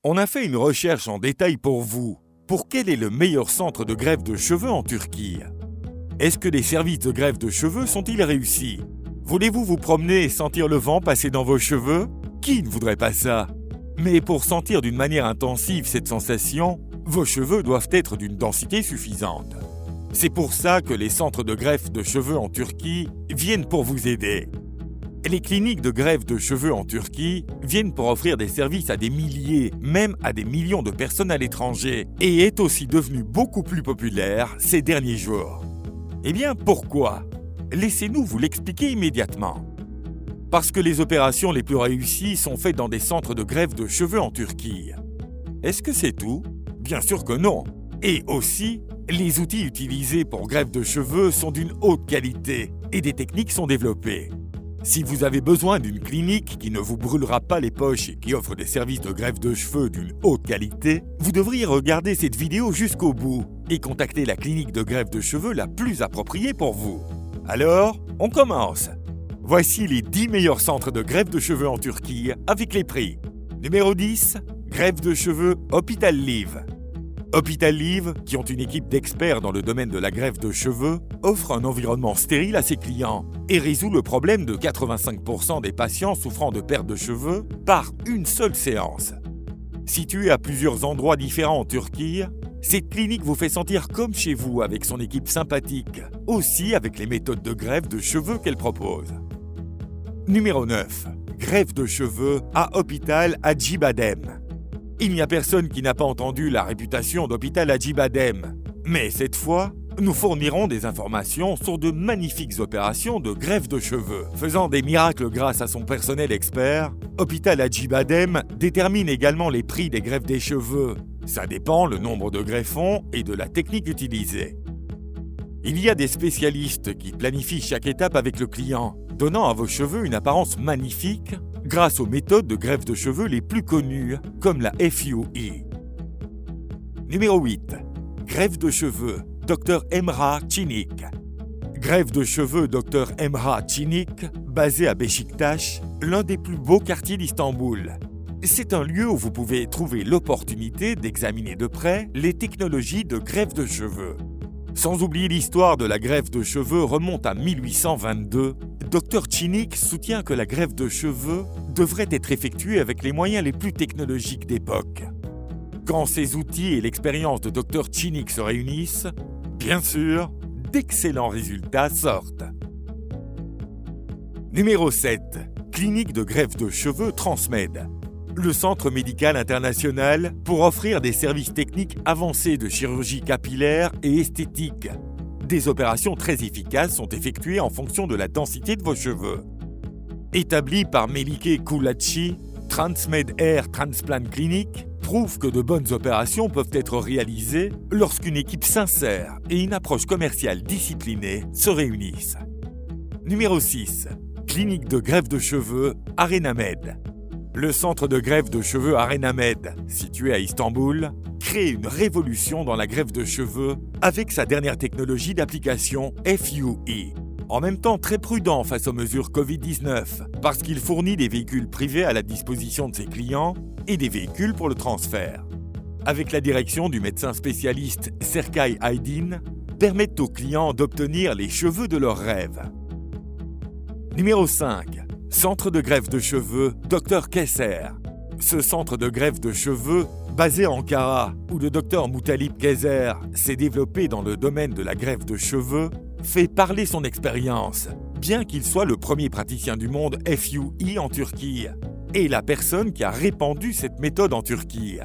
On a fait une recherche en détail pour vous. Pour quel est le meilleur centre de greffe de cheveux en Turquie? Est-ce que les services de greffe de cheveux sont-ils réussis? Voulez-vous vous promener et sentir le vent passer dans vos cheveux? Qui ne voudrait pas ça? Mais pour sentir d'une manière intensive cette sensation, vos cheveux doivent être d'une densité suffisante. C'est pour ça que les centres de greffe de cheveux en Turquie viennent pour vous aider. Les cliniques de greffe de cheveux en Turquie viennent pour offrir des services à des milliers, même à des millions de personnes à l'étranger, et est aussi devenue beaucoup plus populaire ces derniers jours. Eh bien, pourquoi? Laissez-nous vous l'expliquer immédiatement. Parce que les opérations les plus réussies sont faites dans des centres de greffe de cheveux en Turquie. Est-ce que c'est tout? Bien sûr que non. Et aussi, les outils utilisés pour greffe de cheveux sont d'une haute qualité et des techniques sont développées. Si vous avez besoin d'une clinique qui ne vous brûlera pas les poches et qui offre des services de greffe de cheveux d'une haute qualité, vous devriez regarder cette vidéo jusqu'au bout et contacter la clinique de greffe de cheveux la plus appropriée pour vous. Alors, on commence. Voici les 10 meilleurs centres de greffe de cheveux en Turquie avec les prix. Numéro 10, greffe de cheveux Hospital Live. Hospital Live, qui ont une équipe d'experts dans le domaine de la greffe de cheveux, offre un environnement stérile à ses clients et résout le problème de 85% des patients souffrant de perte de cheveux par une seule séance. Située à plusieurs endroits différents en Turquie, cette clinique vous fait sentir comme chez vous avec son équipe sympathique, aussi avec les méthodes de greffe de cheveux qu'elle propose. Numéro 9. Greffe de cheveux à Hôpital Acıbadem. Il n'y a personne qui n'a pas entendu la réputation d'Hôpital Acıbadem. Mais cette fois, nous fournirons des informations sur de magnifiques opérations de greffe de cheveux. Faisant des miracles grâce à son personnel expert, Hôpital Acıbadem détermine également les prix des greffes des cheveux. Ça dépend le nombre de greffons et de la technique utilisée. Il y a des spécialistes qui planifient chaque étape avec le client, donnant à vos cheveux une apparence magnifique grâce aux méthodes de greffe de cheveux les plus connues, comme la FUE. Numéro 8. Greffe de cheveux, Dr Emrah Çelik. Greffe de cheveux Dr Emrah Çelik, basé à Beşiktaş, l'un des plus beaux quartiers d'Istanbul. C'est un lieu où vous pouvez trouver l'opportunité d'examiner de près les technologies de greffe de cheveux. Sans oublier l'histoire de la greffe de cheveux remonte à 1822, Dr Çelik soutient que la greffe de cheveux devrait être effectuée avec les moyens les plus technologiques d'époque. Quand ces outils et l'expérience de Dr Çelik se réunissent, bien sûr, d'excellents résultats sortent. Numéro 7. Clinique de greffe de cheveux Transmed. Le centre médical international pour offrir des services techniques avancés de chirurgie capillaire et esthétique. Des opérations très efficaces sont effectuées en fonction de la densité de vos cheveux. Établi par Melike Kulaçi, Transmed Hair Transplant Clinic prouve que de bonnes opérations peuvent être réalisées lorsqu'une équipe sincère et une approche commerciale disciplinée se réunissent. Numéro 6. Clinique de greffe de cheveux Arenamed. Le centre de greffe de cheveux Arenamed, situé à Istanbul, crée une révolution dans la greffe de cheveux avec sa dernière technologie d'application FUE. En même temps très prudent face aux mesures Covid-19, parce qu'il fournit des véhicules privés à la disposition de ses clients et des véhicules pour le transfert. Avec la direction du médecin spécialiste Serkay Aydin, permettent aux clients d'obtenir les cheveux de leurs rêves. Numéro 5. Centre de greffe de cheveux Dr Keser. Ce centre de greffe de cheveux, basé à Ankara, où le Dr Mutalip Keser s'est développé dans le domaine de la greffe de cheveux, fait parler son expérience, bien qu'il soit le premier praticien du monde FUE en Turquie, et la personne qui a répandu cette méthode en Turquie.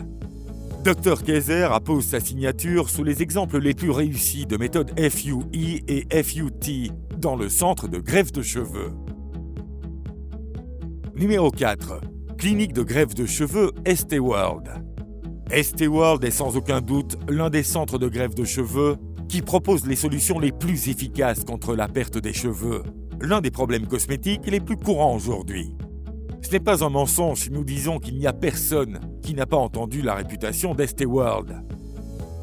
Dr Keser appose sa signature sous les exemples les plus réussis de méthodes FUE et FUT dans le centre de greffe de cheveux. Numéro 4. Clinique de greffe de cheveux Estée World. Estée World est sans aucun doute l'un des centres de greffe de cheveux qui propose les solutions les plus efficaces contre la perte des cheveux, l'un des problèmes cosmétiques les plus courants aujourd'hui. Ce n'est pas un mensonge si nous disons qu'il n'y a personne qui n'a pas entendu la réputation d'Estée World.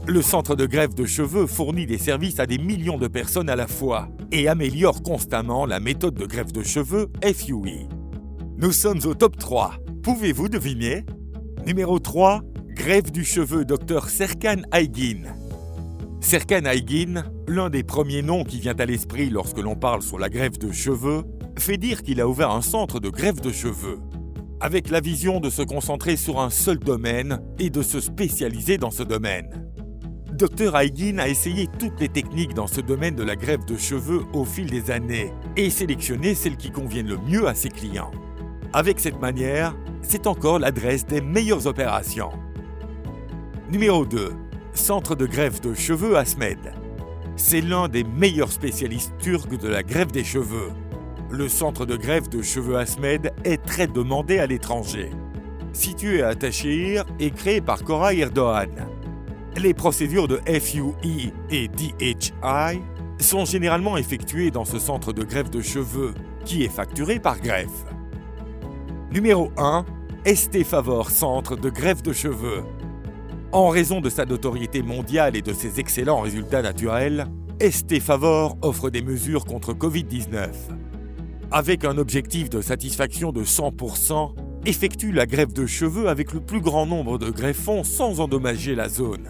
Le centre de greffe de cheveux fournit des services à des millions de personnes à la fois et améliore constamment la méthode de greffe de cheveux FUE. Nous sommes au top 3. Pouvez-vous deviner? Numéro 3, greffe du cheveu Dr Serkan Aygin. Serkan Aygin, l'un des premiers noms qui vient à l'esprit lorsque l'on parle sur la greffe de cheveux, fait dire qu'il a ouvert un centre de greffe de cheveux, avec la vision de se concentrer sur un seul domaine et de se spécialiser dans ce domaine. Dr Aygin a essayé toutes les techniques dans ce domaine de la greffe de cheveux au fil des années et sélectionné celles qui conviennent le mieux à ses clients. Avec cette manière, c'est encore l'adresse des meilleures opérations. Numéro 2. Centre de greffe de cheveux Asmed. C'est l'un des meilleurs spécialistes turcs de la greffe des cheveux. Le centre de greffe de cheveux Asmed est très demandé à l'étranger. Situé à Taşehir et créé par Koray Erdoğan. Les procédures de FUE et DHI sont généralement effectuées dans ce centre de greffe de cheveux qui est facturé par greffe. Numéro 1. Estée Favor Centre de greffe de cheveux. En raison de sa notoriété mondiale et de ses excellents résultats naturels, Estée Favor offre des mesures contre Covid-19. Avec un objectif de satisfaction de 100%, effectue la greffe de cheveux avec le plus grand nombre de greffons sans endommager la zone.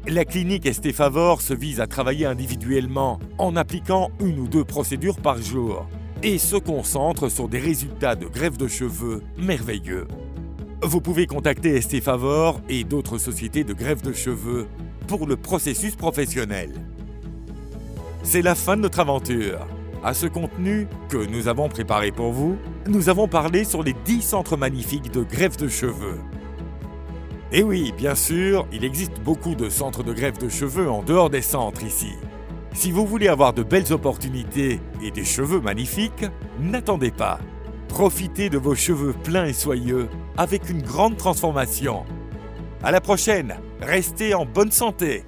La clinique Estée Favor se vise à travailler individuellement en appliquant 1 ou 2 procédures par jour et se concentre sur des résultats de greffe de cheveux merveilleux. Vous pouvez contacter Estée Favor et d'autres sociétés de greffe de cheveux pour le processus professionnel. C'est la fin de notre aventure. À ce contenu que nous avons préparé pour vous, nous avons parlé sur les 10 centres magnifiques de greffe de cheveux. Et oui, bien sûr, il existe beaucoup de centres de greffe de cheveux en dehors des centres ici. Si vous voulez avoir de belles opportunités et des cheveux magnifiques, n'attendez pas. Profitez de vos cheveux pleins et soyeux avec une grande transformation. À la prochaine, restez en bonne santé.